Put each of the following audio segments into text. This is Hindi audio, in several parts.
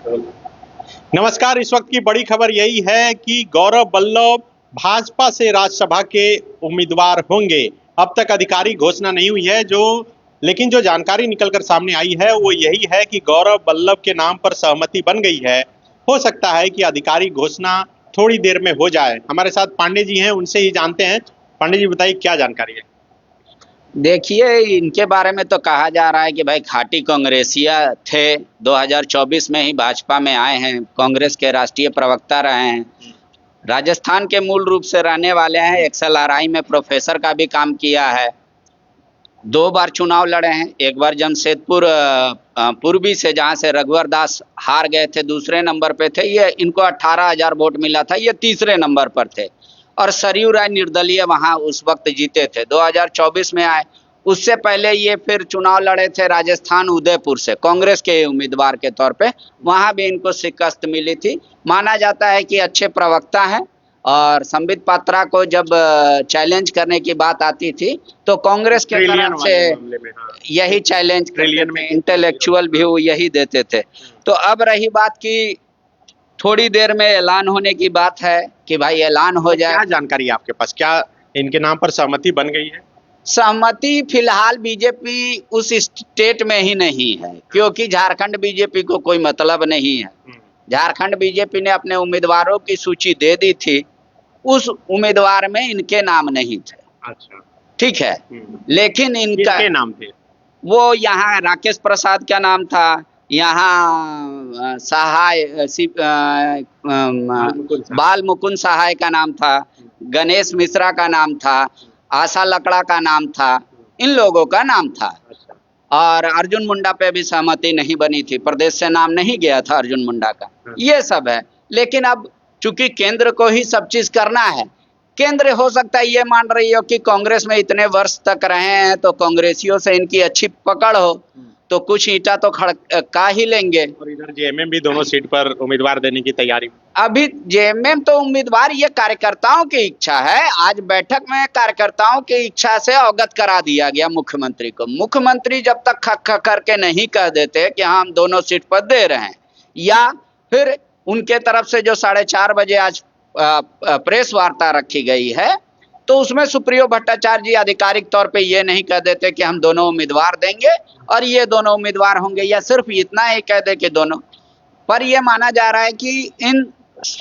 नमस्कार। इस वक्त की बड़ी खबर यही है कि गौरव वल्लभ भाजपा से राज्यसभा के उम्मीदवार होंगे। अब तक आधिकारिक घोषणा नहीं हुई है, लेकिन जो जानकारी निकलकर सामने आई है वो यही है कि गौरव वल्लभ के नाम पर सहमति बन गई है। हो सकता है कि आधिकारिक घोषणा थोड़ी देर में हो जाए। हमारे साथ पांडे जी हैं, उनसे ही जानते हैं। पांडे जी, बताइए क्या जानकारी है। देखिए, इनके बारे में तो कहा जा रहा है कि भाई खाटी कांग्रेसिया थे, 2024 में ही भाजपा में आए हैं, कांग्रेस के राष्ट्रीय प्रवक्ता रहे हैं, राजस्थान के मूल रूप से रहने वाले हैं, एक्सएलआरआई में प्रोफेसर का भी काम किया है, 2 बार चुनाव लड़े हैं। एक बार जमशेदपुर पूर्वी से, जहां से रघुवर दास हार गए थे, दूसरे नंबर पे थे। ये इनको 18,000 वोट मिला था, ये तीसरे नंबर पर थे। और सरयू राय निर्दलीय वहां उस वक्त जीते थे, 2024 में आए। उससे पहले ये फिर चुनाव लड़े थे राजस्थान उदयपुर से, कांग्रेस के उम्मीदवार के तौर पे। वहां भी इनको शिकस्त मिली थी। माना जाता है कि अच्छे प्रवक्ता हैं, और संबित पात्रा को जब चैलेंज करने की बात आती थी तो कांग्रेस के तरफ से यही चैलेंज करते थे, इंटेलेक्चुअल व्यू यही देते थे। तो अब रही बात की थोड़ी देर में ऐलान होने की बात है कि भाई ऐलान हो जाए। क्या जानकारी है आपके पास? क्या इनके नाम पर सहमति बन गई है? सहमति फिलहाल बीजेपी उस स्टेट में ही नहीं है, क्योंकि झारखंड बीजेपी को कोई मतलब नहीं है। झारखंड बीजेपी ने अपने उम्मीदवारों की सूची दे दी थी, उस उम्मीदवार में इनके नाम नहीं थे। अच्छा, ठीक है। लेकिन इनका नाम थे? वो यहाँ राकेश प्रसाद का नाम था, यहाँ सहाय बाल मुकुंद सहाय का नाम था, गणेश मिश्रा का नाम था, आशा लकड़ा का नाम था, इन लोगों का नाम था। और अर्जुन मुंडा पे भी सहमति नहीं बनी थी, प्रदेश से नाम नहीं गया था अर्जुन मुंडा का। ये सब है। लेकिन अब चूंकि केंद्र को ही सब चीज करना है, केंद्र हो सकता है ये मान रही हो कि कांग्रेस में इतने वर्ष तक रहे हैं तो कांग्रेसियों से इनकी अच्छी पकड़ हो, तो कुछ ईंटा तो खड़का ही लेंगे। और इधर जेएमएम भी दोनों सीट पर उम्मीदवार देने की तैयारी। अभी जेएमएम तो उम्मीदवार, ये कार्यकर्ताओं की इच्छा है। आज बैठक में कार्यकर्ताओं की इच्छा से अवगत करा दिया गया मुख्यमंत्री को। मुख्यमंत्री जब तक खक करके नहीं कह देते कि हम दोनों सीट पर दे रहे हैं, या फिर उनके तरफ से जो 4:30 बजे आज प्रेस वार्ता रखी गई है, तो उसमें सुप्रियो भट्टाचार्य जी आधिकारिक तौर पे ये नहीं कह देते कि हम दोनों उम्मीदवार देंगे और ये दोनों उम्मीदवार होंगे, या सिर्फ इतना ही कह दे कि दोनों। पर यह माना जा रहा है कि इन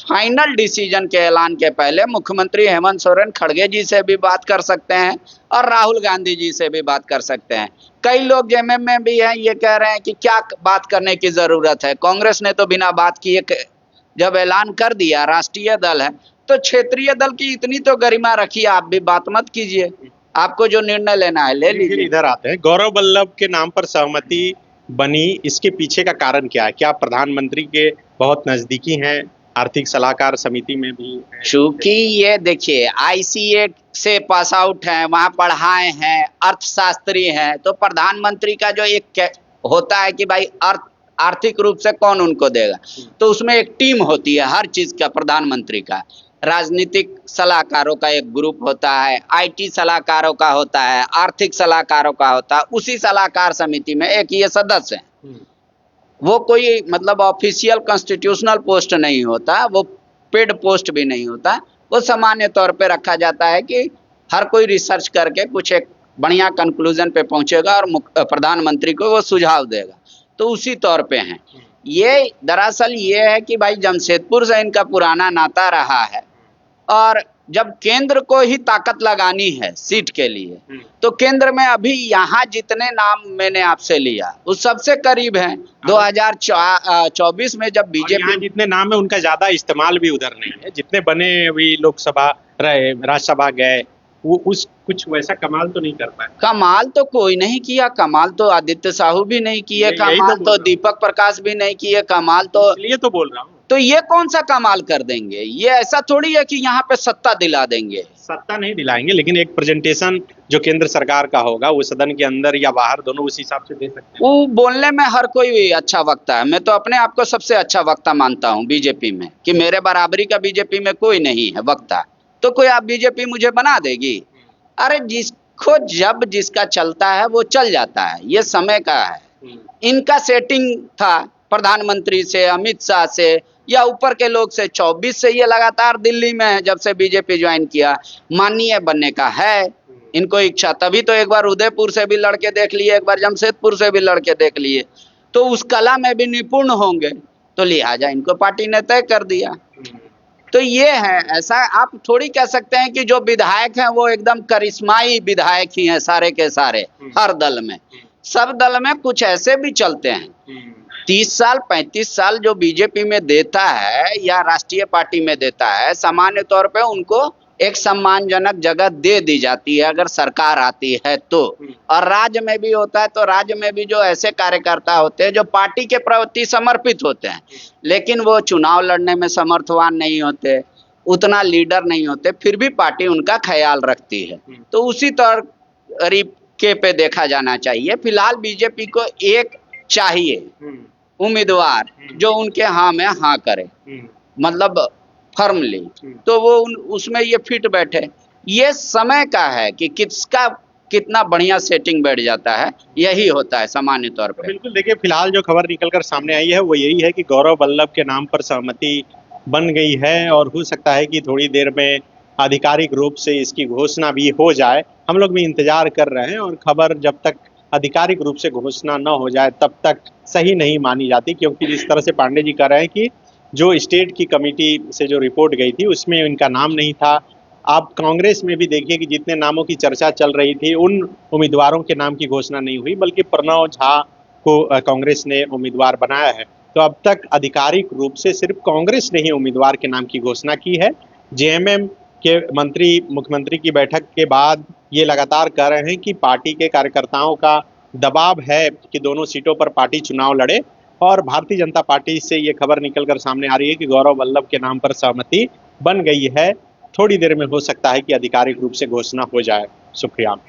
फाइनल डिसीजन के ऐलान के पहले मुख्यमंत्री हेमंत सोरेन खड़गे जी से भी बात कर सकते हैं और राहुल गांधी जी से भी बात कर सकते हैं। कई लोग जेएमएम में भी हैं, ये कह रहे हैं कि क्या बात करने की जरूरत है। कांग्रेस ने तो बिना बात किए जब ऐलान कर दिया, राष्ट्रीय दल है तो क्षेत्रीय दल की इतनी तो गरिमा रखिए, आप भी बात मत कीजिए, आपको जो निर्णय लेना है ले लीजिए। इधर आते हैं, गौरव वल्लभ के नाम पर सहमति बनी, इसके पीछे का कारण क्या है? क्या प्रधानमंत्री के बहुत नजदीकी हैं, आर्थिक सलाहकार समिति में भी? चूंकि ये देखिए आईसीए से पास आउट हैं, वहां पढ़ाए हैं, अर्थशास्त्री हैं, तो प्रधानमंत्री का जो एक होता है कि भाई आर्थिक रूप से कौन उनको देगा, तो उसमें एक टीम होती है हर चीज का। प्रधानमंत्री का राजनीतिक सलाहकारों का एक ग्रुप होता है, आईटी सलाहकारों का होता है, आर्थिक सलाहकारों का होता है। उसी सलाहकार समिति में एक ये सदस्य है। वो कोई मतलब ऑफिशियल कॉन्स्टिट्यूशनल पोस्ट नहीं होता, वो पेड पोस्ट भी नहीं होता, वो सामान्य तौर पे रखा जाता है कि हर कोई रिसर्च करके कुछ एक बढ़िया कंक्लूजन पे पहुंचेगा और प्रधानमंत्री को वो सुझाव देगा, तो उसी तौर पे हैं ये। दरअसल ये है कि भाई जमशेदपुर से इनका पुराना नाता रहा है, और जब केंद्र को ही ताकत लगानी है सीट के लिए, तो केंद्र में अभी यहाँ जितने नाम मैंने आपसे लिया उस सबसे करीब हैं। 2024 में जब बीजेपी जितने नाम है उनका ज्यादा इस्तेमाल भी उधर नहीं है, जितने बने अभी लोकसभा रहे, राज्यसभा गए, वो कुछ वैसा कमाल तो नहीं कर पाए। कमाल तो कोई नहीं किया, कमाल तो आदित्य साहू भी नहीं किए, कमाल तो दीपक प्रकाश भी नहीं किए, कमाल तो इसलिए तो बोल रहा हूँ। तो ये कौन सा कमाल कर देंगे? ये ऐसा थोड़ी है कि यहाँ पे सत्ता दिला देंगे। सत्ता नहीं दिलाएंगे, लेकिन एक प्रेजेंटेशन जो केंद्र सरकार का होगा वो सदन के अंदर या बाहर दोनों उस हिसाब से दे सकते हैं। वो बोलने में हर कोई अच्छा वक्ता है। मैं तो अपने आप को सबसे अच्छा वक्ता मानता हूँ बीजेपी में, कि मेरे बराबरी का बीजेपी में कोई नहीं है वक्ता। तो कोई आप बीजेपी मुझे बना देगी? अरे जिसको जब जिसका चलता है वो चल जाता है, ये समय का है। इनका सेटिंग था प्रधानमंत्री से, अमित शाह से या ऊपर के लोग से। 24 से ये लगातार दिल्ली में है, जब से बीजेपी ज्वाइन किया। माननीय बनने का है इनको इच्छा, तभी तो एक बार उदयपुर से भी लड़के देख लिए, एक बार जमशेदपुर से भी लड़के देख लिए, तो उस कला में भी निपुण होंगे, तो लिहाजा इनको पार्टी ने तय कर दिया। तो ये है, ऐसा आप थोड़ी कह सकते हैं कि जो विधायक हैं वो एकदम करिश्माई विधायक ही हैं सारे के सारे। हर दल में, सब दल में कुछ ऐसे भी चलते हैं। 30 साल 35 साल जो बीजेपी में देता है या राष्ट्रीय पार्टी में देता है, सामान्य तौर पे उनको एक सम्मानजनक जगह दे दी जाती है अगर सरकार आती है तो। और राज्य में भी होता है, तो राज्य में भी जो ऐसे कार्यकर्ता होते हैं जो पार्टी के प्रति समर्पित होते हैं, लेकिन वो चुनाव लड़ने में समर्थवान नहीं होते, उतना लीडर नहीं होते, फिर भी पार्टी उनका ख्याल रखती है। तो उसी तरीके पे देखा जाना चाहिए। फिलहाल बीजेपी को एक चाहिए उम्मीदवार जो उनके हाँ में हाँ करे, मतलब फर्मली, तो वो उसमें ये फिट बैठे। ये समय का है कि किसका कितना बढ़िया सेटिंग बैठ जाता है, यही होता है सामान्य तौर पे। बिल्कुल, देखिए फिलहाल जो खबर निकलकर सामने आई है वो यही है कि गौरव वल्लभ के नाम पर सहमति बन गई है और हो सकता है कि थोड़ी देर में आधिकारिक रूप से इसकी घोषणा भी हो जाए। हम लोग भी इंतजार कर रहे हैं और खबर जब तक आधिकारिक रूप से घोषणा न हो जाए तब तक सही नहीं मानी जाती, क्योंकि जिस तरह से पांडे जी कह रहे हैं कि जो स्टेट की कमेटी से जो रिपोर्ट गई थी उसमें इनका नाम नहीं था। आप कांग्रेस में भी देखिए कि जितने नामों की चर्चा चल रही थी उन उम्मीदवारों के नाम की घोषणा नहीं हुई, बल्कि प्रणव झा को कांग्रेस ने उम्मीदवार बनाया है। तो अब तक आधिकारिक रूप से सिर्फ कांग्रेस ने ही उम्मीदवार के नाम की घोषणा की है। जेएमएम के मंत्री मुख्यमंत्री की बैठक के बाद ये लगातार कह रहे हैं कि पार्टी के कार्यकर्ताओं का दबाव है कि दोनों सीटों पर पार्टी चुनाव लड़े, और भारतीय जनता पार्टी से ये खबर निकलकर सामने आ रही है कि गौरव वल्लभ के नाम पर सहमति बन गई है। थोड़ी देर में हो सकता है कि आधिकारिक रूप से घोषणा हो जाए। शुक्रिया।